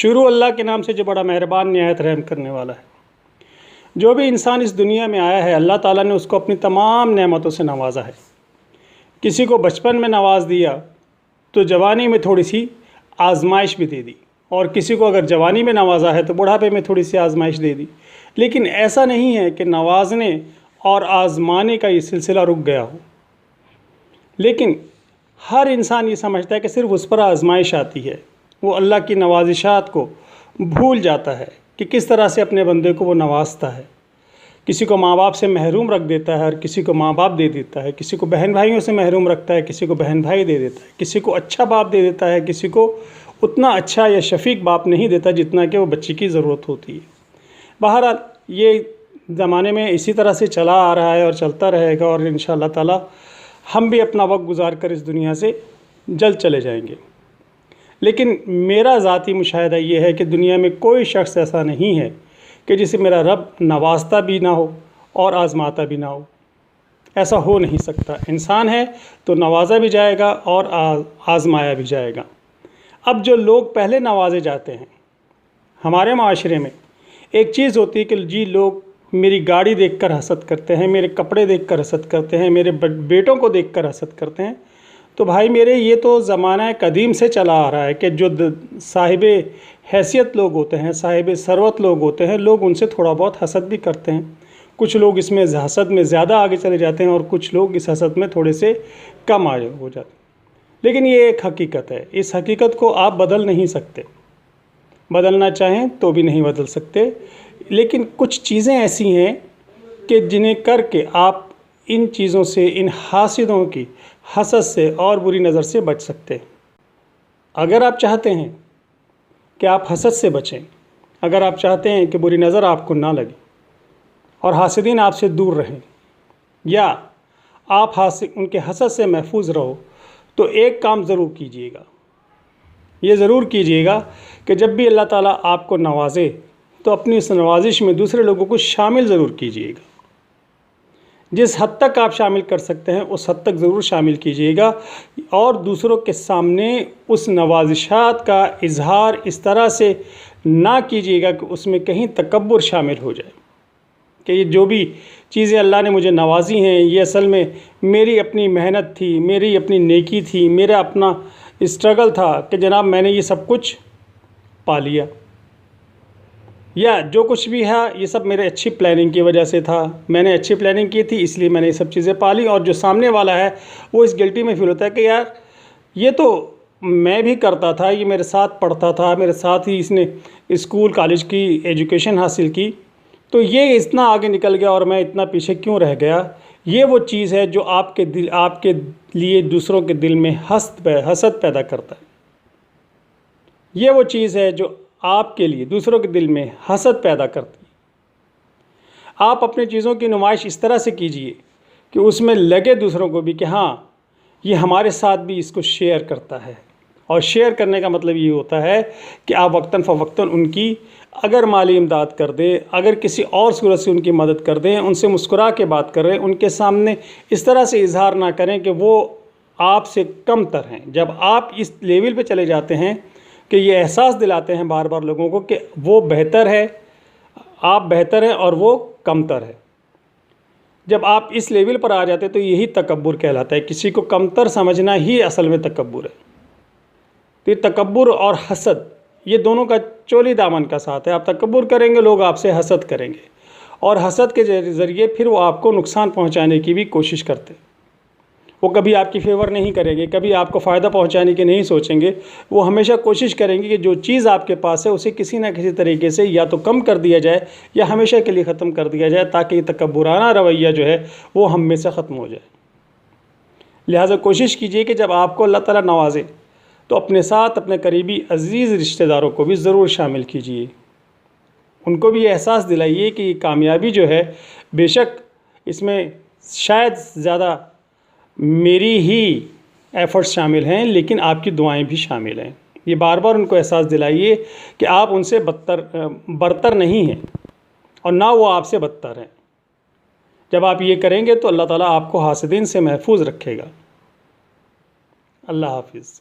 शुरू अल्लाह के नाम से जो बड़ा मेहरबान निहायत रहम करने वाला है। जो भी इंसान इस दुनिया में आया है अल्लाह ताला ने उसको अपनी तमाम नेमतों से नवाजा है। किसी को बचपन में नवाज दिया तो जवानी में थोड़ी सी आजमाइश भी दे दी, और किसी को अगर जवानी में नवाजा है तो बुढ़ापे में थोड़ी सी आजमाइश दे दी। लेकिन ऐसा नहीं है कि नवाजने और आजमाने का ये सिलसिला रुक गया हो। लेकिन हर इंसान ये समझता है कि सिर्फ उस पर आजमाइश आती है, वो अल्लाह की नवाजिशात को भूल जाता है कि किस तरह से अपने बंदे को वो नवाजता है। किसी को माँ बाप से महरूम रख देता है और किसी को माँ बाप दे देता है, किसी को बहन भाइयों से महरूम रखता है, किसी को बहन भाई दे देता है, किसी को अच्छा बाप दे देता है, किसी को उतना अच्छा या शफीक बाप नहीं देता जितना कि वो बच्चे की ज़रूरत होती है। बहरहाल ये ज़माने में इसी तरह से चला आ रहा है और चलता रहेगा, और इंशाअल्लाह ताला हम भी अपना वक्त गुजार कर इस दुनिया से जल्द चले जाएंगे। लेकिन मेरा ज़ाती मुशाहिदा ये है कि दुनिया में कोई शख्स ऐसा नहीं है कि जिसे मेरा रब नवाजता भी ना हो और आज़माता भी ना हो। ऐसा हो नहीं सकता। इंसान है तो नवाजा भी जाएगा और आज़माया भी जाएगा। अब जो लोग पहले नवाजे जाते हैं हमारे माशरे में, एक चीज़ होती है कि जी लोग मेरी गाड़ी देखकर हसद करते हैं, मेरे कपड़े देखकर हसद करते हैं, मेरे बेटों को देखकर हसद करते हैं। तो भाई मेरे, ये तो ज़माना कदीम से चला आ रहा है कि जो साहिब हैसियत लोग होते हैं, साहिब सरवत लोग होते हैं, लोग उनसे थोड़ा बहुत हसद भी करते हैं। कुछ लोग इसमें हसद में ज़्यादा आगे चले जाते हैं और कुछ लोग इस हसद में थोड़े से कम आगे हो जाते हैं। लेकिन ये एक हकीकत है, इस हकीकत को आप बदल नहीं सकते, बदलना चाहें तो भी नहीं बदल सकते। लेकिन कुछ चीज़ें ऐसी हैं कि जिन्हें करके आप इन चीज़ों से, इन हासिदों की हसद से और बुरी नज़र से बच सकते हैं। अगर आप चाहते हैं कि आप हसद से बचें, अगर आप चाहते हैं कि बुरी नज़र आपको ना लगे और हासिदीन आपसे दूर रहें, या आप उनके हसद से महफूज रहो, तो एक काम ज़रूर कीजिएगा। ये ज़रूर कीजिएगा कि जब भी अल्लाह ताला आपको नवाजे तो अपनी इस नवाजिश में दूसरे लोगों को शामिल ज़रूर कीजिएगा। जिस हद तक आप शामिल कर सकते हैं उस हद तक ज़रूर शामिल कीजिएगा, और दूसरों के सामने उस नवाजिशात का इजहार इस तरह से ना कीजिएगा कि उसमें कहीं तकब्बुर शामिल हो जाए कि ये जो भी चीज़ें अल्लाह ने मुझे नवाजी हैं ये असल में मेरी अपनी मेहनत थी, मेरी अपनी नेकी थी, मेरा अपना स्ट्रगल था कि जनाब मैंने ये सब कुछ पा लिया, या जो कुछ भी है ये सब मेरे अच्छी प्लानिंग की वजह से था, मैंने अच्छी प्लानिंग की थी इसलिए मैंने ये सब चीज़ें पा ली। और जो सामने वाला है वो इस गिल्टी में फील होता है कि यार ये तो मैं भी करता था, ये मेरे साथ पढ़ता था, मेरे साथ ही इसने स्कूल कॉलेज की एजुकेशन हासिल की, तो ये इतना आगे निकल गया और मैं इतना पीछे क्यों रह गया। ये वो चीज़ है जो आपके लिए दूसरों के दिल में हसद पैदा करता है। ये वो चीज़ है जो आपके लिए दूसरों के दिल में हसद पैदा करती है। आप अपनी चीज़ों की नुमाइश इस तरह से कीजिए कि उसमें लगे दूसरों को भी कि हाँ ये हमारे साथ भी इसको शेयर करता है। और शेयर करने का मतलब ये होता है कि आप वक्तन फ़वक्तन उनकी अगर माली इमदाद कर दें, अगर किसी और सूरत से उनकी मदद कर दें, उनसे मुस्कुरा के बात करें, उनके सामने इस तरह से इजहार ना करें कि वो आपसे कम तर हैं। जब आप इस लेवल पे चले जाते हैं कि ये एहसास दिलाते हैं बार बार लोगों को कि वो बेहतर है, आप बेहतर हैं और वो कमतर है, जब आप इस लेवल पर आ जाते हैं तो यही तकब्बुर कहलाता है। किसी को कमतर समझना ही असल में तकब्बुर है। तो ये तकब्बुर और हसद ये दोनों का चोली दामन का साथ है। आप तकब्बुर करेंगे लोग आपसे हसद करेंगे, और हसद के ज़रिए फिर वो आपको नुकसान पहुंचाने की भी कोशिश करते हैं। वो कभी आपकी फेवर नहीं करेंगे, कभी आपको फ़ायदा पहुंचाने की नहीं सोचेंगे। वो हमेशा कोशिश करेंगे कि जो चीज़ आपके पास है उसे किसी ना किसी तरीके से या तो कम कर दिया जाए या हमेशा के लिए ख़त्म कर दिया जाए, ताकि ये तकब्बुराना रवैया जो है वो हम में से ख़त्म हो जाए। लिहाजा कोशिश कीजिए कि जब आपको अल्लाह ताला नवाजे तो अपने साथ अपने करीबी अज़ीज़ रिश्तेदारों को भी ज़रूर शामिल कीजिए। उनको भी एहसास दिलाइए कि ये कामयाबी जो है बेशक इसमें शायद ज़्यादा मेरी ही एफ़र्ट्स शामिल हैं, लेकिन आपकी दुआएं भी शामिल हैं। ये बार बार उनको एहसास दिलाइए कि आप उनसे बरतर नहीं हैं और ना वो आपसे बदतर हैं। जब आप ये करेंगे तो अल्लाह ताला आपको हासिदीन से महफूज रखेगा। अल्लाह हाफिज़।